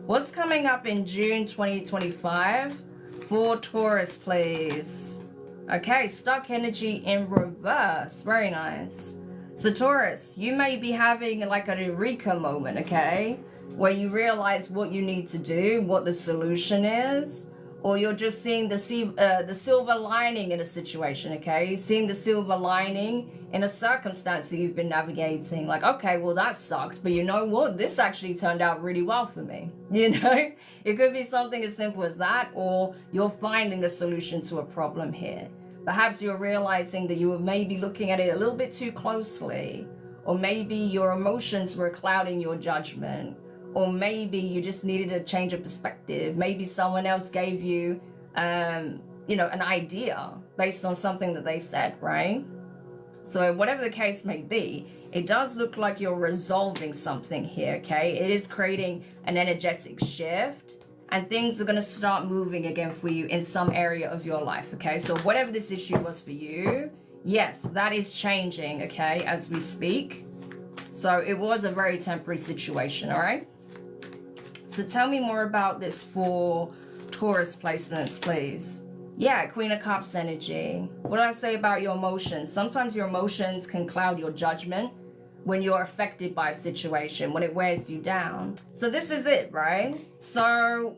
What's coming up in June 2025 for Taurus, please? Okay, stuck energy in reverse. Very nice. So Taurus, you may be having like a eureka moment, okay? Where you realize what you need to do, what the solution is, or you're just seeing the silver lining in a situation, okay? Seeing the silver lining in a circumstance that you've been navigating. Like, okay, well, that sucked, but you know what? This actually turned out really well for me, you know? It could be something as simple as that, or you're finding a solution to a problem here. Perhaps you're realizing that you were maybe looking at it a little bit too closely, or maybe your emotions were clouding your judgment, or maybe you just needed a change of perspective. Maybe someone else gave you, you know, an idea based on something that they said, right? So whatever the case may be, it does look like you're resolving something here, okay? It is creating an energetic shift, and things are going to start moving again for you in some area of your life, okay? So whatever this issue was for you, yes, that is changing, okay, as we speak. So it was a very temporary situation, all right? So tell me more about this for Taurus placements, please. Yeah, Queen of Cups energy. What did I say about your emotions? Sometimes your emotions can cloud your judgment when you're affected by a situation, when it wears you down. So this is it, right? So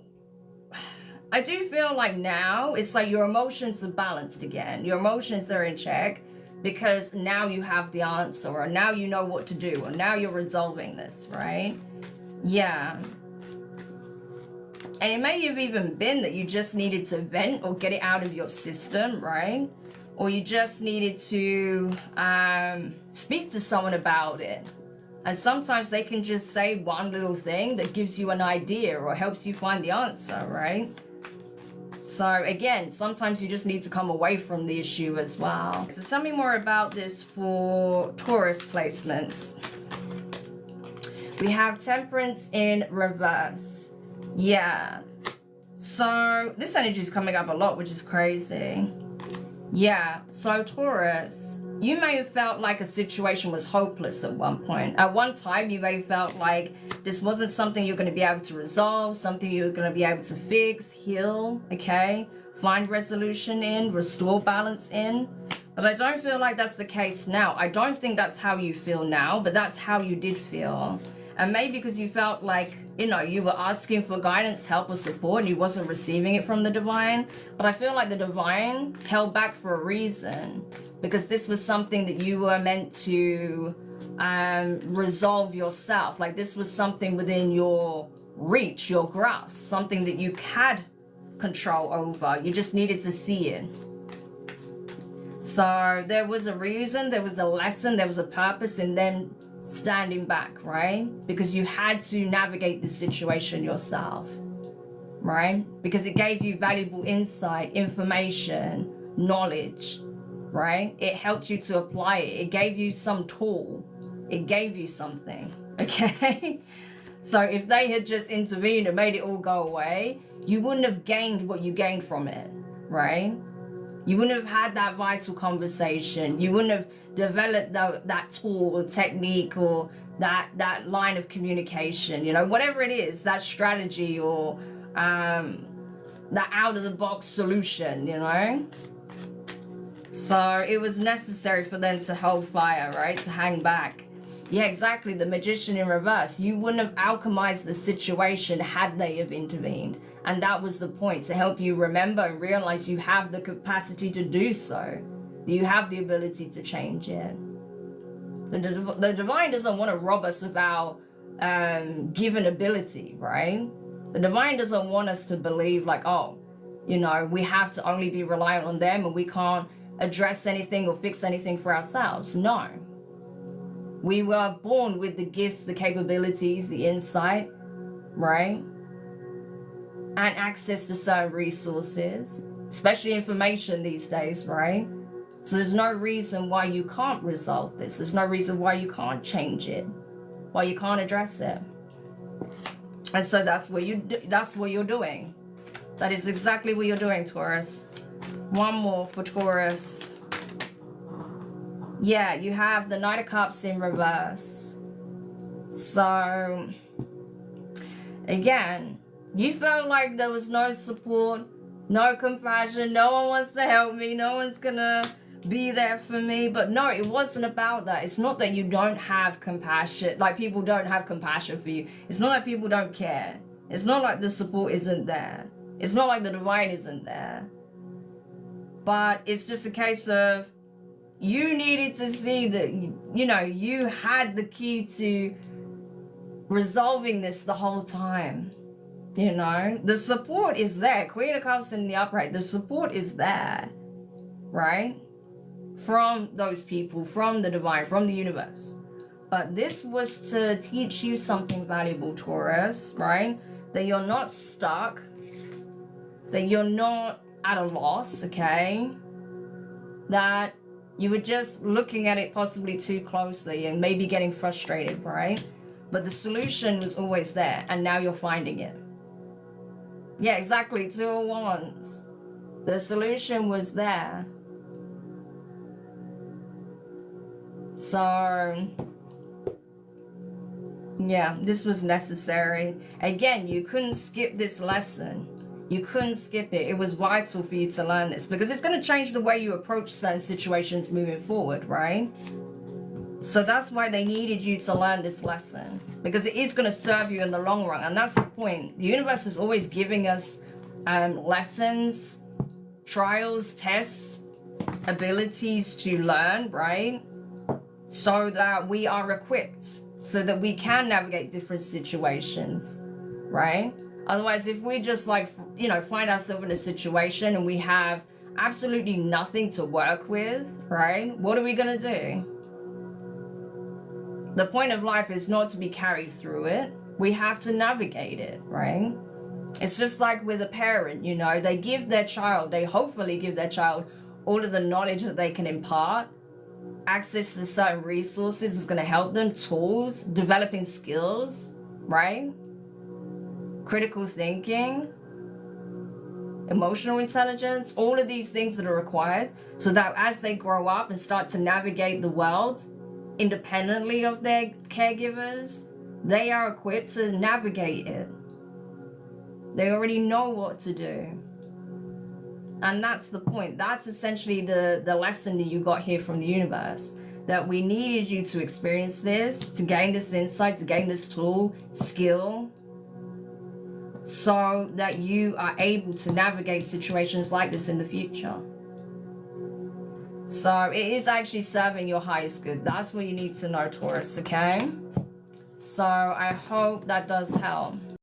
I do feel like now it's like your emotions are balanced again. Your emotions are in check because now you have the answer, or now you know what to do, or now you're resolving this, right? Yeah. And it may have even been that you just needed to vent or get it out of your system, right? Or you just needed to speak to someone about it. And sometimes they can just say one little thing that gives you an idea or helps you find the answer, right? So again, sometimes you just need to come away from the issue as well. So tell me more about this for Taurus placements. We have Temperance in reverse. Yeah, so this energy is coming up a lot, which is crazy. Yeah, so Taurus, you may have felt like a situation was hopeless at one point. At one time, you may have felt like this wasn't something you're going to be able to resolve, something you're going to be able to fix, heal, okay? Find resolution in, restore balance in. But I don't feel like that's the case now. I don't think that's how you feel now, but that's how you did feel. And maybe because you felt like, you know, you were asking for guidance, help, or support, and you wasn't receiving it from the divine. But I feel like the divine held back for a reason, because this was something that you were meant to resolve yourself. Like this was something within your reach, your grasp, something that you had control over. You just needed to see it. So there was a reason, there was a lesson, there was a purpose in them standing back, right? Because you had to navigate the situation yourself, right? Because it gave you valuable insight, information, knowledge, right? It helped you to apply it. It gave you some tool. It gave you something, okay? So if they had just intervened and made it all go away, you wouldn't have gained what you gained from it, right? You wouldn't have had that vital conversation. You wouldn't have developed that tool or technique or that line of communication, you know, whatever it is, that strategy or that out-of-the-box solution, you know. So it was necessary for them to hold fire, right, to hang back. Yeah, exactly, the Magician in reverse. You wouldn't have alchemized the situation had they have intervened. And that was the point, to help you remember and realize you have the capacity to do so. You have the ability to change it. The divine doesn't want to rob us of our given ability, right? The divine doesn't want us to believe like, oh, you know, we have to only be reliant on them and we can't address anything or fix anything for ourselves. No. We were born with the gifts, the capabilities, the insight, right? And access to certain resources, especially information these days, right? So there's no reason why you can't resolve this. There's no reason why you can't change it, why you can't address it. And so that's what you're doing. That is exactly what you're doing, Taurus. One more for Taurus. Yeah, you have the Knight of Cups in reverse. So Again, you felt like there was no support, no compassion, no one wants to help me, no one's gonna be there for me. But no, it wasn't about that. It's not that you don't have compassion, like people don't have compassion for you. It's not that people don't care. It's not like the support isn't there. It's not like the divine isn't there. But it's just a case of you needed to see that, you know, you had the key to resolving this the whole time. You know, the support is there. Queen of Cups in the upright, the support is there, right? From those people, from the divine, from the universe. But this was to teach you something valuable, Taurus, right? That you're not stuck, that you're not at a loss, okay? That you were just looking at it possibly too closely and maybe getting frustrated, right? But the solution was always there, and now you're finding it. Yeah, exactly, 2 of Wands. The solution was there. So, yeah, this was necessary. Again, you couldn't skip this lesson. You couldn't skip it. It was vital for you to learn this because it's going to change the way you approach certain situations moving forward, right? So that's why they needed you to learn this lesson, because it is going to serve you in the long run. And that's the point. The universe is always giving us lessons, trials, tests, abilities to learn, right? So that we are equipped, so that we can navigate different situations, right? Otherwise, if we just like, you know, find ourselves in a situation and we have absolutely nothing to work with, right? What are we going to do? The point of life is not to be carried through it. We have to navigate it, right? It's just like with a parent, you know, they give their child, they hopefully give their child all of the knowledge that they can impart. Access to certain resources is going to help them, tools, developing skills, right? Critical thinking, emotional intelligence, all of these things that are required so that as they grow up and start to navigate the world independently of their caregivers, they are equipped to navigate it. They already know what to do. And that's the point. That's essentially the lesson that you got here from the universe. That we needed you to experience this, to gain this insight, to gain this tool, skill, so that you are able to navigate situations like this in the future. So it is actually serving your highest good. That's what you need to know, Taurus, okay? So I hope that does help.